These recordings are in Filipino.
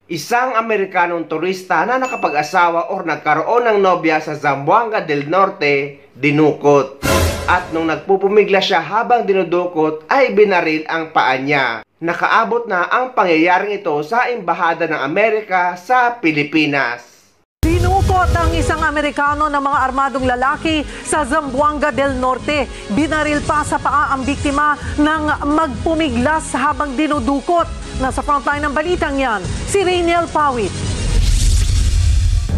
Isang Amerikanong turista na nakapag-asawa o nagkaroon ng nobya sa Zamboanga del Norte, dinukot. At nung nagpupumigla siya habang dinudukot ay binaril ang paa niya. Nakaabot na ang pangyayaring ito sa Embahada ng Amerika sa Pilipinas. Dinukot ang isang Amerikano ng mga armadong lalaki sa Zamboanga del Norte. Binaril pa sa paa ang biktima nang magpumiglas habang dinudukot. Nasa frontline ng balitang yan, si Rainiel Pawit.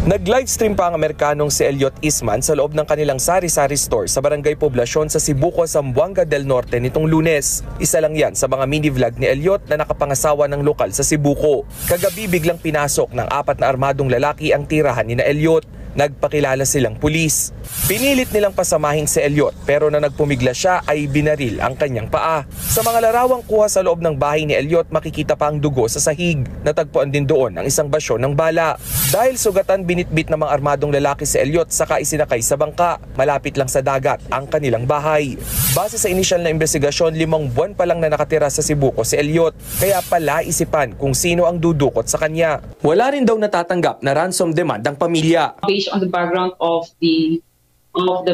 Nag-livestream pa ang Amerikanong si Elliot Isman sa loob ng kanilang sari-sari store sa Barangay Poblacion sa Sibuco, Zamboanga del Norte nitong Lunes. Isa lang yan sa mga mini-vlog ni Elliot na nakapangasawa ng lokal sa Sibuco. Kagabi biglang pinasok ng 4 na armadong lalaki ang tirahan ni na Elliot. Nagpakilala silang pulis. Pinilit nilang pasamahin si Elliot pero na nagpumigla siya ay binaril ang kanyang paa. Sa mga larawang kuha sa loob ng bahay ni Elliot, makikita pa ang dugo sa sahig. Natagpuan din doon ang isang basyo ng bala. Dahil sugatan, binitbit ng mga armadong lalaki si Elliot saka isinakay sa bangka. Malapit lang sa dagat ang kanilang bahay. Base sa inisyal na investigasyon, 5 buwan pa lang na nakatira sa Sibuco si Elliot. Kaya pala isipan kung sino ang dudukot sa kanya. Wala rin daw natatanggap na ransom demand ang pamilya. Based on the background of the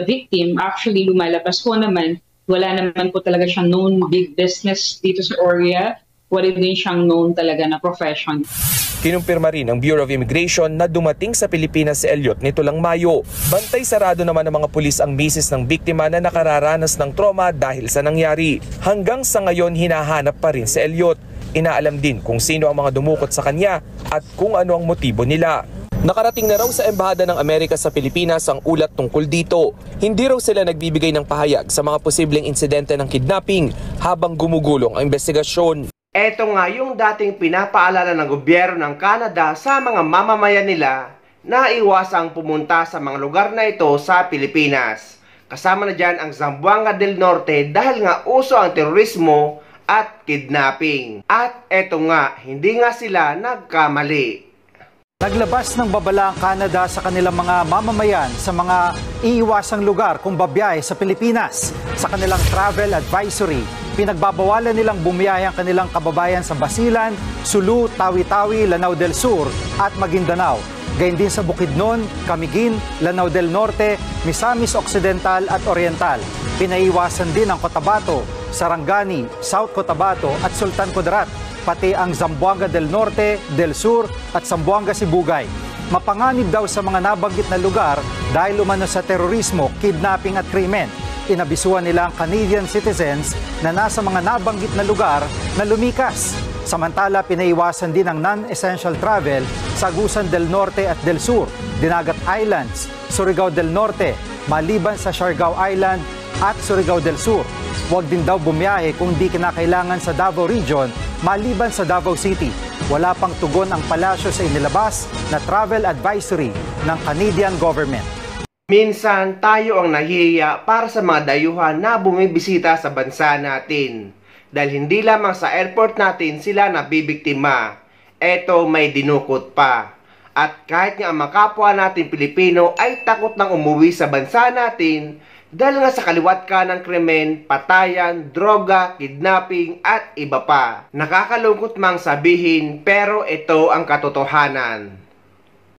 victim, actually lumalabas po naman, wala naman po talaga siyang known big business dito sa area. Wala din siyang known talaga na profession. Kinumpirma rin ng Bureau of Immigration na dumating sa Pilipinas si Elliot nito lang Mayo. Bantay sarado naman ng mga pulis ang misis ng biktima na nakararanas ng trauma dahil sa nangyari. Hanggang sa ngayon hinahanap pa rin si Elliot. Inaalam din kung sino ang mga dumukot sa kanya at kung ano ang motibo nila. Nakarating na raw sa Embahada ng Amerika sa Pilipinas ang ulat tungkol dito. Hindi raw sila nagbibigay ng pahayag sa mga posibleng insidente ng kidnapping habang gumugulong ang investigasyon. Ito nga yung dating pinapaalala ng gobyerno ng Canada sa mga mamamayan nila na iwasang pumunta sa mga lugar na ito sa Pilipinas. Kasama na dyan ang Zamboanga del Norte dahil nga uso ang terorismo at kidnapping. At eto nga, hindi nga sila nagkamali. Naglabas ng babala ang Canada sa kanilang mga mamamayan sa mga iiwasang lugar kung babiyahe sa Pilipinas. Sa kanilang travel advisory, pinagbabawalan nilang bumiyahe ang kanilang kababayan sa Basilan, Sulu, Tawi-Tawi, Lanao del Sur at Maguindanao. Gayun din sa Bukidnon, Camiguin, Lanao del Norte, Misamis Occidental at Oriental. Pinaiwasan din ang Cotabato, Sarangani, South Cotabato at Sultan Kudarat, pati ang Zamboanga del Norte, del Sur at Zamboanga Sibugay. Mapanganib daw sa mga nabanggit na lugar dahil umano sa terorismo, kidnapping at krimen. Inabisuan nila ang Canadian citizens na nasa mga nabanggit na lugar na lumikas. Samantala, pinaiwasan din ang non-essential travel sa Agusan del Norte at del Sur, Dinagat Islands, Surigao del Norte, maliban sa Siargao Island at Surigao del Sur. Huwag din daw bumiyahe kung di kinakailangan sa Davao Region, maliban sa Davao City. Wala pang tugon ang palasyo sa inilabas na travel advisory ng Canadian government. Minsan tayo ang nahihiya para sa mga dayuhan na bumibisita sa bansa natin. Dahil hindi lamang sa airport natin sila nabibiktima. Eto may dinukot pa. At kahit nga ang mga kapwa natin Pilipino ay takot nang umuwi sa bansa natin dahil nga sa kaliwat ka ng krimen, patayan, droga, kidnapping at iba pa. Nakakalungkot mang sabihin pero ito ang katotohanan.